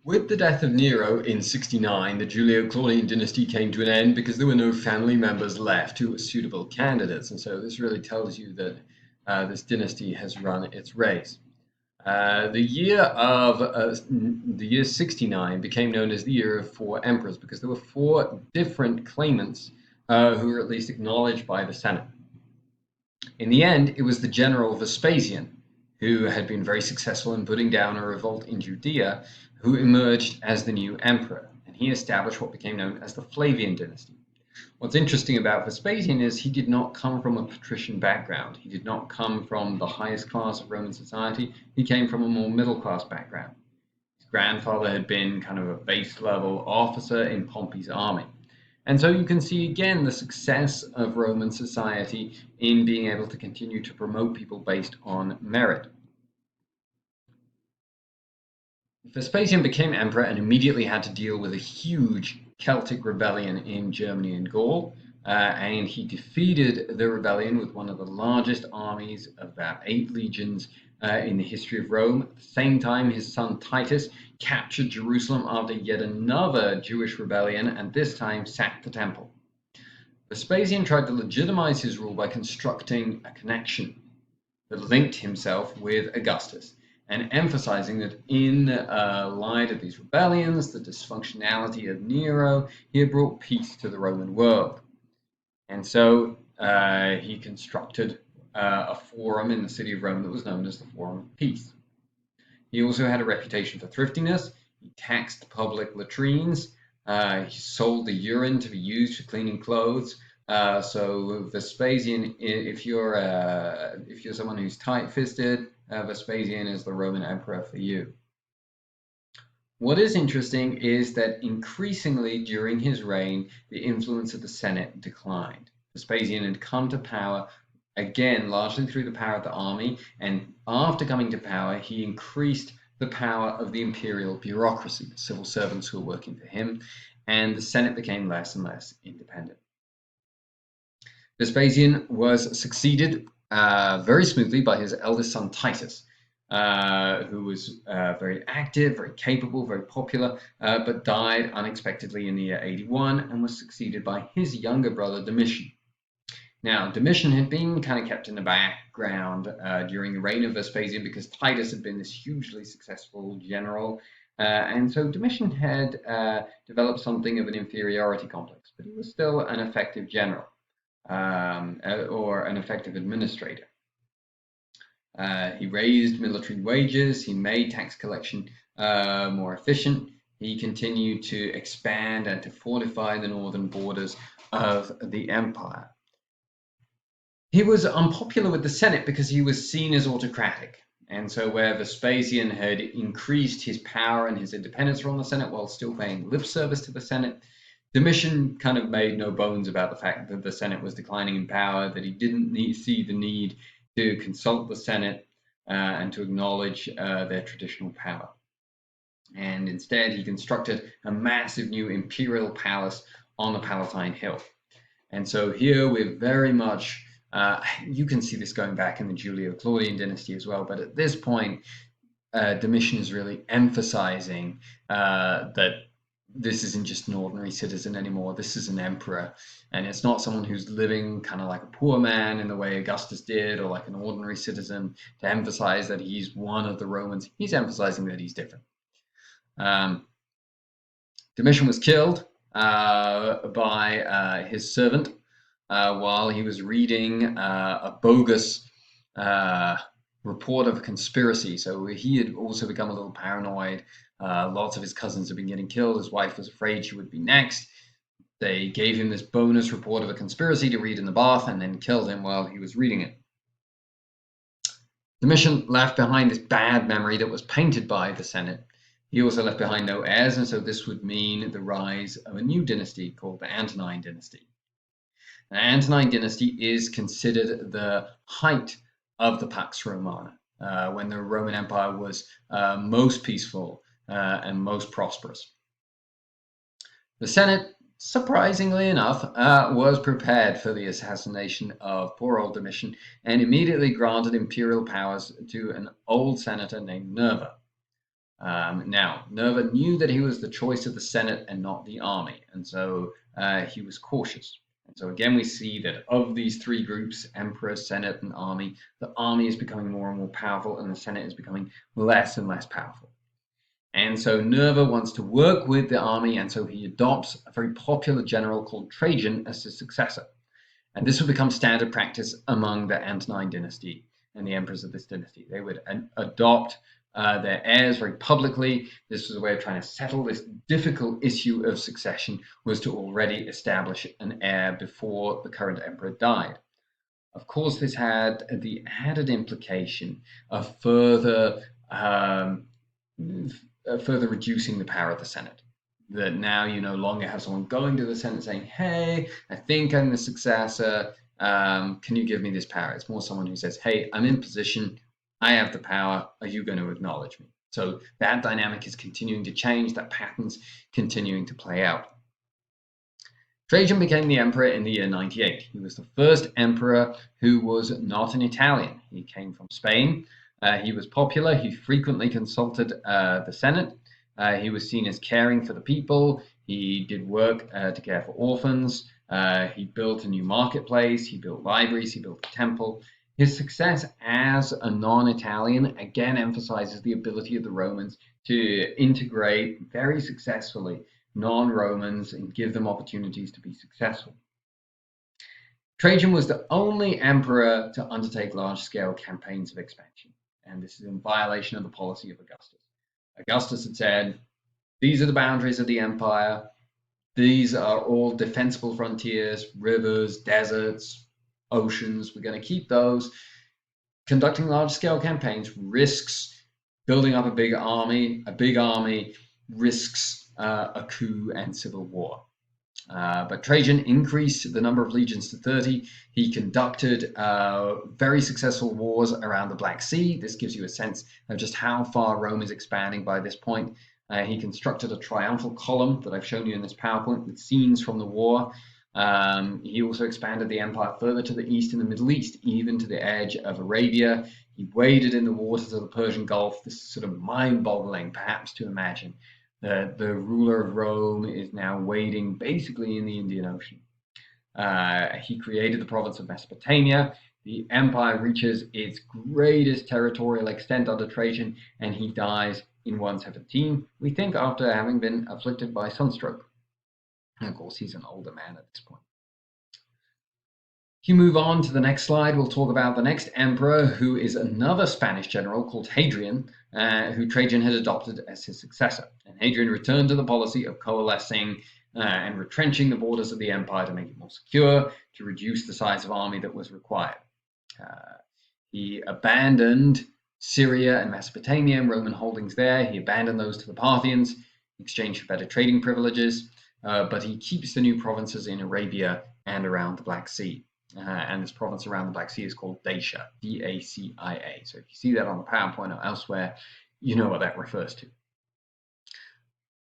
With the death of Nero in 69, the Julio-Claudian dynasty came to an end because there were no family members left who were suitable candidates. And so this really tells you that this dynasty has run its race. The year 69 became known as the year of four emperors because there were four different claimants who were at least acknowledged by the Senate. In the end, it was the general Vespasian, who had been very successful in putting down a revolt in Judea, who emerged as the new emperor, and he established what became known as the Flavian dynasty. What's interesting about Vespasian is he did not come from a patrician background. He did not come from the highest class of Roman society. He came from a more middle class background. His grandfather had been kind of a base level officer in Pompey's army. And so you can see again the success of Roman society in being able to continue to promote people based on merit. Vespasian became emperor and immediately had to deal with a huge Celtic rebellion in Germany and Gaul, and he defeated the rebellion with one of the largest armies of about 8 legions in the history of Rome. At the same time, his son Titus captured Jerusalem after yet another Jewish rebellion, and this time sacked the temple. Vespasian tried to legitimize his rule by constructing a connection that linked himself with Augustus, and emphasizing that in light of these rebellions, the dysfunctionality of Nero, he had brought peace to the Roman world. And so he constructed a forum in the city of Rome that was known as the Forum of Peace. He also had a reputation for thriftiness. He taxed public latrines. He sold the urine to be used for cleaning clothes. So Vespasian, if you're someone who's tight-fisted, Vespasian is the Roman emperor for you. What is interesting is that increasingly during his reign, the influence of the Senate declined. Vespasian had come to power, again, largely through the power of the army, and after coming to power, he increased the power of the imperial bureaucracy, the civil servants who were working for him, and the Senate became less and less independent. Vespasian was succeeded very smoothly by his eldest son Titus, who was very active, very capable, very popular, but died unexpectedly in the year 81 and was succeeded by his younger brother Domitian. Now, Domitian had been kind of kept in the background during the reign of Vespasian because Titus had been this hugely successful general, and so Domitian had developed something of an inferiority complex, but he was still an effective general. Or an effective administrator. He raised military wages, he made tax collection more efficient, he continued to expand and to fortify the northern borders of the empire. He was unpopular with the Senate because he was seen as autocratic. And so where Vespasian had increased his power and his independence from the Senate while still paying lip service to the Senate, Domitian kind of made no bones about the fact that the Senate was declining in power, that he didn't see the need to consult the Senate and to acknowledge their traditional power. And instead, he constructed a massive new imperial palace on the Palatine Hill. And so here we're very much, you can see this going back in the Julio-Claudian dynasty as well, but at this point, Domitian is really emphasizing that this isn't just an ordinary citizen anymore. This is an emperor, and it's not someone who's living kind of like a poor man in the way Augustus did, or like an ordinary citizen, to emphasize that he's one of the Romans. He's emphasizing that he's different. Domitian was killed by his servant while he was reading a bogus report of a conspiracy. So he had also become a little paranoid. Lots of his cousins had been getting killed. His wife was afraid she would be next. They gave him this bonus report of a conspiracy to read in the bath and then killed him while he was reading it. Domitian left behind this bad memory that was painted by the Senate. He also left behind no heirs, and so this would mean the rise of a new dynasty called the Antonine dynasty. The Antonine dynasty is considered the height of the Pax Romana, when the Roman Empire was most peaceful and most prosperous. The Senate, surprisingly enough, was prepared for the assassination of poor old Domitian and immediately granted imperial powers to an old senator named Nerva. Now, Nerva knew that he was the choice of the Senate and not the army, and so he was cautious. And so again, we see that of these three groups, Emperor, Senate, and army, the army is becoming more and more powerful, and the Senate is becoming less and less powerful. And so Nerva wants to work with the army, and so he adopts a very popular general called Trajan as his successor. And this would become standard practice among the Antonine dynasty and the emperors of this dynasty. They would adopt their heirs very publicly. This was a way of trying to settle this difficult issue of succession, was to already establish an heir before the current emperor died. Of course, this had the added implication of further reducing the power of the Senate. That now you no longer have someone going to the Senate saying, hey, I think I'm the successor. Can you give me this power? It's more someone who says, hey, I'm in position. I have the power. Are you going to acknowledge me? So that dynamic is continuing to change. That pattern's continuing to play out. Trajan became the emperor in the year 98. He was the first emperor who was not an Italian. He came from Spain. He was popular. He frequently consulted the Senate. He was seen as caring for the people. He did work to care for orphans. He built a new marketplace. He built libraries. He built a temple. His success as a non-Italian again emphasizes the ability of the Romans to integrate very successfully non-Romans and give them opportunities to be successful. Trajan was the only emperor to undertake large-scale campaigns of expansion, and this is in violation of the policy of Augustus. Augustus had said, these are the boundaries of the empire. These are all defensible frontiers, rivers, deserts, oceans. We're going to keep those. Conducting large-scale campaigns risks building up a big army. A big army risks a coup and civil war. But Trajan increased the number of legions to 30. He conducted very successful wars around the Black Sea. This gives you a sense of just how far Rome is expanding by this point. He constructed a triumphal column that I've shown you in this PowerPoint with scenes from the war. He also expanded the empire further to the east in the Middle East, even to the edge of Arabia. He waded in the waters of the Persian Gulf. This is sort of mind-boggling, perhaps, to imagine. The ruler of Rome is now wading basically in the Indian Ocean. He created the province of Mesopotamia. The empire reaches its greatest territorial extent under Trajan, and he dies in 117, we think after having been afflicted by sunstroke. And of course, he's an older man at this point. If you move on to the next slide, we'll talk about the next emperor, who is another Spanish general called Hadrian, who Trajan had adopted as his successor. And Hadrian returned to the policy of coalescing and retrenching the borders of the empire to make it more secure, to reduce the size of army that was required. He abandoned Syria and Mesopotamia and Roman holdings there. He abandoned those to the Parthians in exchange for better trading privileges, but he keeps the new provinces in Arabia and around the Black Sea. And this province around the Black Sea is called Dacia, D-A-C-I-A. So if you see that on the PowerPoint or elsewhere, you know what that refers to.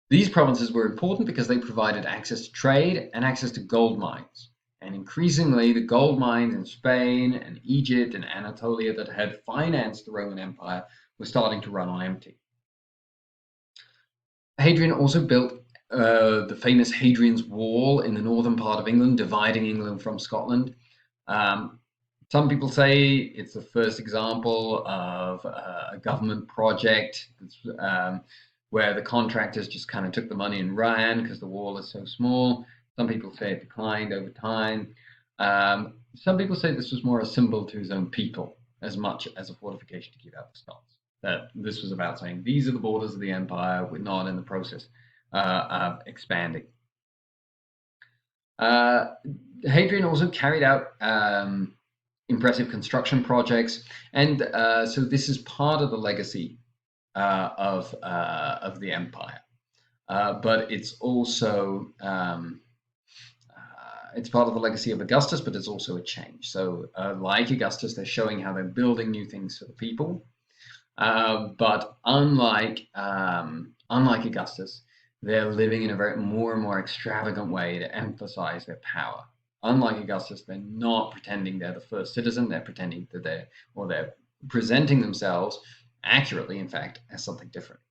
These provinces were important because they provided access to trade and access to gold mines. And increasingly, the gold mines in Spain and Egypt and Anatolia that had financed the Roman Empire were starting to run on empty. Hadrian also built the famous Hadrian's Wall in the northern part of England, dividing England from Scotland. Some people say it's the first example of a government project where the contractors just kind of took the money and ran because the wall is so small. Some people say it declined over time. Some people say this was more a symbol to his own people as much as a fortification to keep out the Scots. That this was about saying, these are the borders of the empire, we're not in the process of expanding. Hadrian also carried out impressive construction projects, and so this is part of the legacy of the empire. But it's also it's part of the legacy of Augustus, but it's also a change. So like Augustus, they're showing how they're building new things for the people. But unlike Augustus, they're living in a very more and more extravagant way to emphasize their power. Unlike Augustus, they're not pretending they're the first citizen. They're pretending that they're presenting themselves accurately, in fact, as something different.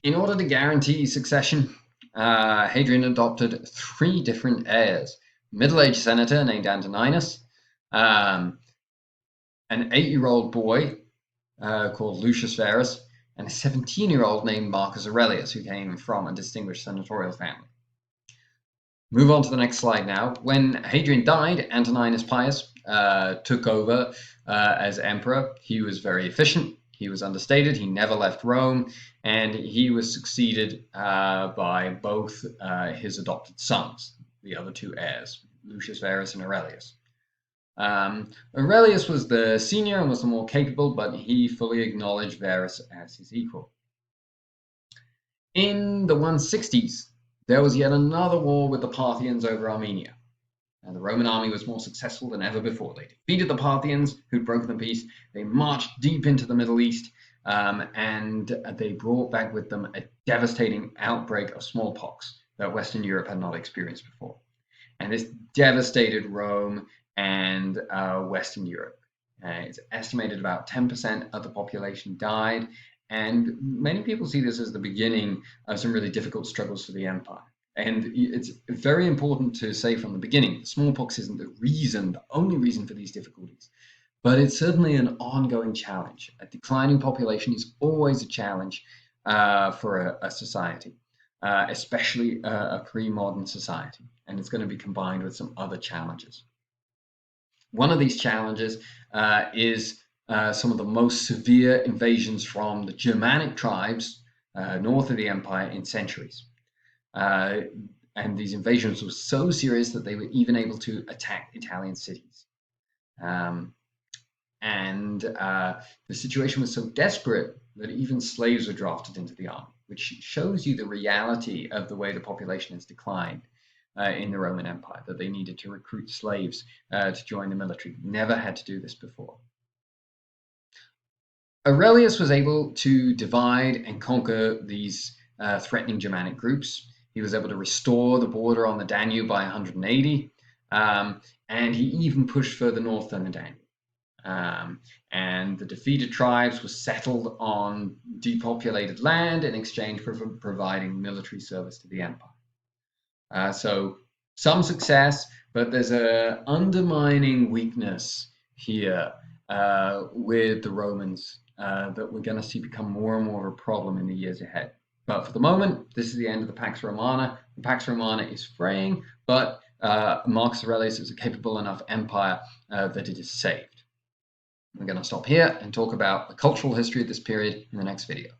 In order to guarantee succession, Hadrian adopted 3 different heirs: middle-aged senator named Antoninus, an 8-year-old boy called Lucius Verus, and a 17-year-old named Marcus Aurelius, who came from a distinguished senatorial family. Move on to the next slide now. When Hadrian died, Antoninus Pius took over as emperor. He was very efficient. He was understated. He never left Rome, and he was succeeded by both his adopted sons, the other 2 heirs, Lucius Verus and Aurelius. Aurelius was the senior and was the more capable, but he fully acknowledged Verus as his equal. In the 160s, there was yet another war with the Parthians over Armenia. And the Roman army was more successful than ever before. They defeated the Parthians, who'd broken the peace. They marched deep into the Middle East, and they brought back with them a devastating outbreak of smallpox that Western Europe had not experienced before. And this devastated Rome and Western Europe. It's estimated about 10% of the population died, and many people see this as the beginning of some really difficult struggles for the empire. And it's very important to say from the beginning, smallpox isn't the only reason for these difficulties, but it's certainly an ongoing challenge. A declining population is always a challenge for a society, especially a pre-modern society, and it's going to be combined with some other challenges. One of these challenges is some of the most severe invasions from the Germanic tribes north of the empire in centuries. And these invasions were so serious that they were even able to attack Italian cities. The situation was so desperate that even slaves were drafted into the army, which shows you the reality of the way the population has declined in the Roman Empire, that they needed to recruit slaves to join the military. Never had to do this before. Aurelius was able to divide and conquer these threatening Germanic groups. He was able to restore the border on the Danube by 180, and he even pushed further north than the Danube. And the defeated tribes were settled on depopulated land in exchange for providing military service to the empire. So some success, but there's an undermining weakness here with the Romans that we're going to see become more and more of a problem in the years ahead. But for the moment, this is the end of the Pax Romana. The Pax Romana is fraying, but Marcus Aurelius is a capable enough empire that it is saved. We're going to stop here and talk about the cultural history of this period in the next video.